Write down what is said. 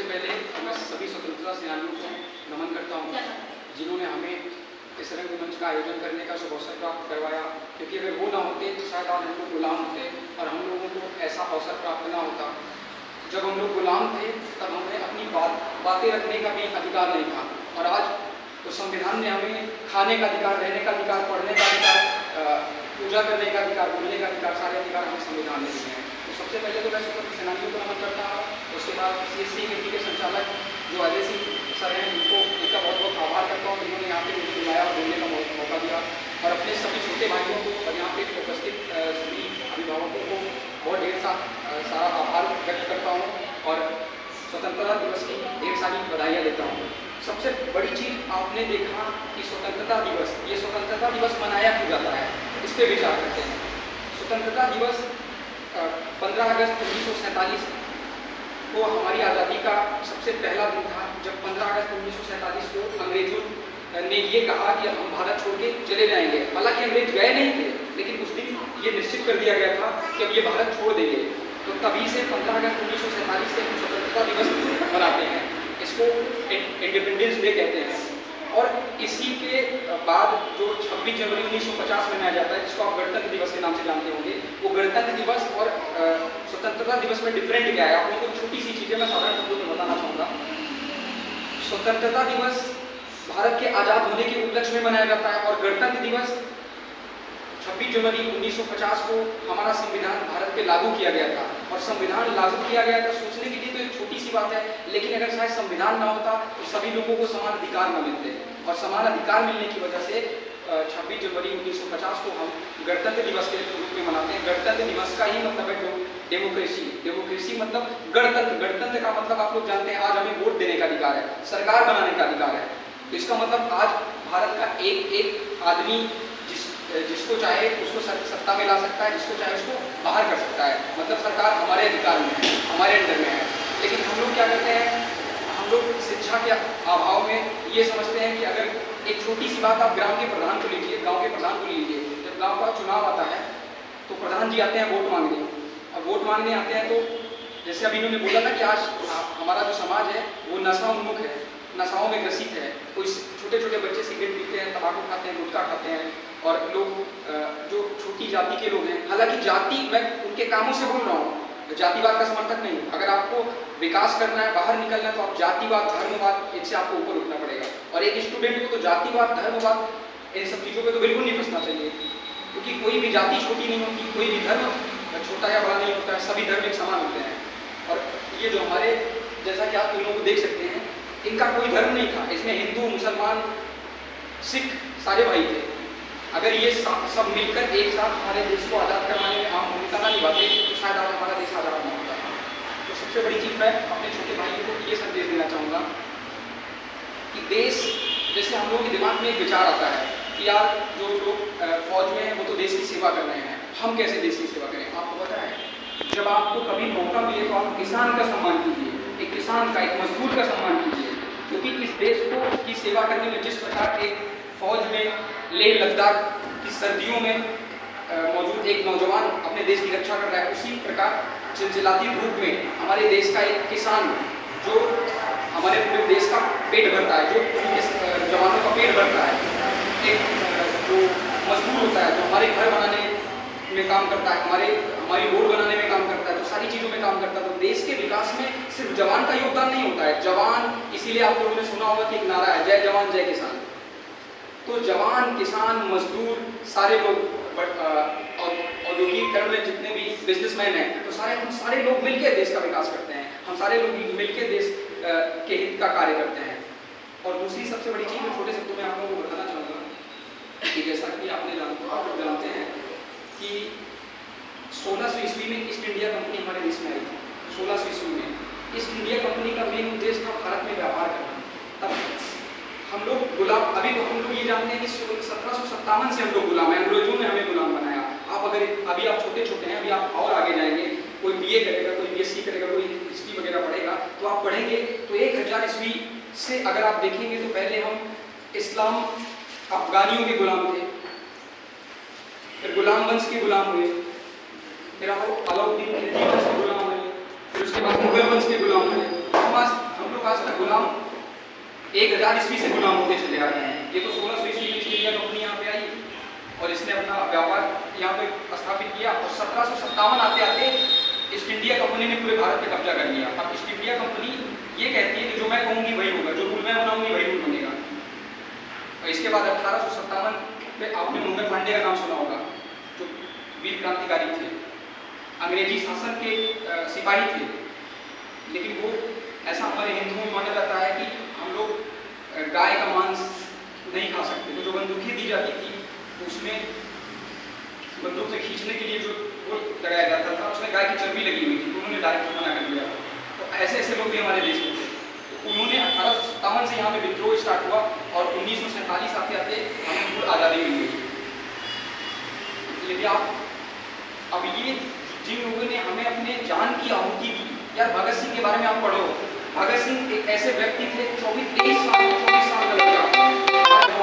पहले मैं सभी स्वतंत्रता सेनानियों को नमन करता हूँ जिन्होंने हमें इस रंगमंच का आयोजन करने का शुभ अवसर प्राप्त करवाया, क्योंकि अगर वो ना होते तो शायद आज हम लोग गुलाम होते और हम लोगों को ऐसा अवसर प्राप्त ना होता। जब हम लोग गुलाम थे तब हमें अपनी बातें रखने का भी अधिकार नहीं था, और आज तो संविधान ने हमें खाने का अधिकार, रहने का अधिकार, पढ़ने का अधिकार, पूजा करने का अधिकार, बोलने का अधिकार, सारे अधिकार हमें संविधान ने दिए हैं। तो सबसे पहले तो मैं स्वतंत्र सेनानियों को नमन करता हूँ। उसके बाद CSC गिनती के संचालक जो अजय सिंह सर हैं, इनका बहुत बहुत आभार करता हूँ जिन्होंने यहाँ पे मुझे बुलाया और बोलने का मौका दिया, और अपने सभी छोटे भाइयों को और यहाँ पे उपस्थित सभी अभिभावकों को बहुत ढेर सारा आभार व्यक्त करता हूँ और स्वतंत्रता दिवस की ढेर सारी बधाइयाँ देता हूँ। सबसे बड़ी चीज़ आपने देखा कि स्वतंत्रता दिवस, ये स्वतंत्रता दिवस मनाया क्यों जाता है, इस पर विचार करते हैं। स्वतंत्रता दिवस 15 अगस्त 1947 को हमारी आज़ादी का सबसे पहला दिन था, जब 15 अगस्त 1947 को अंग्रेजों ने ये कहा कि हम भारत छोड़ के चले जाएंगे। हालांकि अंग्रेज गए नहीं थे, लेकिन उस दिन ये निश्चित कर दिया गया था कि अब ये भारत छोड़ देंगे। तो तभी से 15 अगस्त 1947 से हम स्वतंत्रता दिवस मनाते हैं, इसको इंडिपेंडेंस डे कहते हैं। और इसी के बाद जो 26 जनवरी 1950 में मनाया जाता है, जिसको आप गणतंत्र दिवस के नाम से जानते होंगे, वो गणतंत्र दिवस और स्वतंत्रता दिवस में डिफरेंट क्या है, आप लोगों को छोटी सी चीज़ें मैं साधारण शब्दों में बताना चाहूँगा। स्वतंत्रता दिवस भारत के आज़ाद होने के उपलक्ष्य में मनाया जाता है, और गणतंत्र दिवस 26 जनवरी 1950 को हमारा संविधान भारत पे लागू किया गया था। और संविधान लागू किया गया था, सोचने के लिए तो एक छोटी सी बात है, लेकिन अगर शायद संविधान ना होता तो सभी लोगों को समान अधिकार न मिलते, और समान अधिकार मिलने की वजह से 26 जनवरी 1950 को हम गणतंत्र दिवस के रूप में मनाते हैं। गणतंत्र दिवस का ही मतलब है डेमोक्रेसी। डेमोक्रेसी मतलब गणतंत्र। गणतंत्र का मतलब आप लोग जानते हैं, आज हमें वोट देने का अधिकार है, सरकार बनाने का अधिकार है। तो इसका मतलब आज भारत का एक आदमी जिसको चाहे उसको सत्ता में ला सकता है, जिसको चाहे उसको बाहर कर सकता है। मतलब सरकार हमारे अधिकार में है, हमारे अंडर में है। लेकिन हम लोग क्या करते हैं, हम लोग शिक्षा के अभाव में ये समझते हैं कि अगर एक छोटी सी बात, आप ग्राम के प्रधान को लीजिए, गांव के प्रधान को लीजिए, जब गांव का चुनाव आता है तो प्रधान जी आते हैं वोट मांगने। अब वोट मांगने आते हैं तो जैसे अभी इन्होंने बोला था कि आज हमारा जो समाज है वो नशा उन्मुख है, नशाओं में ग्रसित है। कोई छोटे छोटे बच्चे सिगरेट पीते हैं, तंबाकू खाते हैं, गुटखा खाते हैं, और लोग जो छोटी जाति के लोग हैं, हालांकि जाति, मैं उनके कामों से बोल रहा हूँ, जातिवाद का समर्थक नहीं। अगर आपको विकास करना है, बाहर निकलना है, तो आप जातिवाद, धर्मवाद, इनसे आपको ऊपर उठना पड़ेगा। और एक स्टूडेंट को तो जातिवाद, धर्मवाद, इन सब चीज़ों पे तो बिल्कुल नहीं फंसना चाहिए, क्योंकि कोई भी जाति छोटी नहीं होती, कोई भी धर्म छोटा या बड़ा नहीं होता है, सभी धर्म एक समान होते हैं। और ये जो हमारे, जैसा कि आप इन लोगों को देख सकते हैं, इनका कोई धर्म नहीं था, इसमें हिंदू, मुसलमान, सिख सारे भाई थे। अगर ये सब मिलकर एक साथ हमारे देश को आज़ाद करवाने में आम भूमिका ना निभाते तो शायद आज हमारा देश आज़ाद नहीं होता। तो सबसे बड़ी चीज़ मैं अपने छोटे भाइयों को ये संदेश देना चाहूँगा कि देश, जैसे हम लोगों के दिमाग में एक विचार आता है कि यार जो लोग फौज में हैं वो तो देश की सेवा कर रहे हैं, हम कैसे देश की सेवा करें। आपको पता है, जब आपको कभी मौका मिले तो आप किसान का सम्मान कीजिए, एक किसान का, एक मजदूर का सम्मान कीजिए, क्योंकि इस देश को की सेवा करने में जिस प्रकार एक फौज में लेह लद्दाख की सर्दियों में मौजूद एक नौजवान अपने देश की रक्षा कर रहा है, उसी प्रकार चिलचिलाती धूप में हमारे देश का एक किसान जो हमारे पूरे देश का पेट भरता है, जो जवानों का पेट भरता है, एक जो मजदूर होता है, जो हमारे घर बनाने में काम करता है, हमारी रोड बनाने में काम करता है, तो सारी चीज़ों में काम करता है। तो देश के विकास में सिर्फ जवान का योगदान नहीं होता है। जवान, इसीलिए आप लोगों ने सुना होगा कि एक नारा है, जय जवान जय किसान। तो जवान, किसान, मजदूर, सारे लोग, औद्योगिकरण में जितने भी बिजनेसमैन हैं, तो हम सारे लोग मिलकर देश का विकास करते हैं, हम सारे लोग मिलकर देश के हित का कार्य करते हैं। और दूसरी सबसे बड़ी चीज़ मैं छोटे शब्दों में आप लोगों को बताना चाहूँगा कि जैसा कि आप लोग जानते हैं कि 1600 ईस्वी में ईस्ट इंडिया कंपनी हमारे देश में आई थी। 1600 ईस्वी में ईस्ट इंडिया कंपनी का मेन उद्देश्य था भारत में व्यापार करना। तब हम लोग गुलाम, अभी तो हम लोग ये जानते हैं कि 1757 से हम लोग गुलाम हैं, अंग्रेजों ने हमें गुलाम बनाया। आप अगर अभी आप छोटे छोटे हैं, अभी आप और आगे जाएंगे, कोई BA करेगा, कोई BSc करेगा, कोई हिस्ट्री वगैरह पढ़ेगा, तो आप पढ़ेंगे तो 1000 ईस्वी से अगर आप देखेंगे तो पहले हम इस्लाम अफगानियों के गुलाम थे, फिर गुलाम वंश के गुलाम हुए, फिर अलाउद्दीन खिलजी वंश के गुलाम हुए, फिर उसके बाद मुगल वंश के गुलाम हुए, हम लोग आज तक गुलाम 1000 ईस्वी से गुलाम होते चले आ रहे हैं। ये तो 1600 ईस्वी में ईस्ट इंडिया कंपनी यहाँ पे आई और इसने अपना व्यापार यहाँ पे स्थापित किया और 1757 आते आते ईस्ट इंडिया कंपनी ने पूरे भारत पे कब्जा कर लिया। अब ईस्ट इंडिया कंपनी ये कहती है कि जो मैं कहूँगी वही होगा, जो रूल मैं बनाऊंगी वही रूल बनेगा। और इसके बाद 1857 में आपने मंगल पांडे का नाम सुना होगा, जो वीर क्रांतिकारी थे, अंग्रेजी शासन के सिपाही थे, लेकिन वो ऐसा हमारे हिंदुओं में माना जाता है कि हम लोग गाय का मांस नहीं खा सकते, तो जो बंदूकें दी जाती थी उसमें बंदूक से खींचने के लिए जो वो लगाया जाता था उसमें गाय की चर्बी लगी हुई थी, तो उन्होंने डायरेक्ट मना कर दिया। तो ऐसे ऐसे लोग भी हमारे देश में थे। तो उन्होंने 1857 से यहाँ पे विद्रोह स्टार्ट हुआ और 1947 आते आते हमें बिल्कुल आज़ादी मिल गई। यदि आप अब ये जिन लोगों ने हमें अपने जान की आहुति दी, यार भगत सिंह के बारे में आप पढ़ो, भगत सिंह एक ऐसे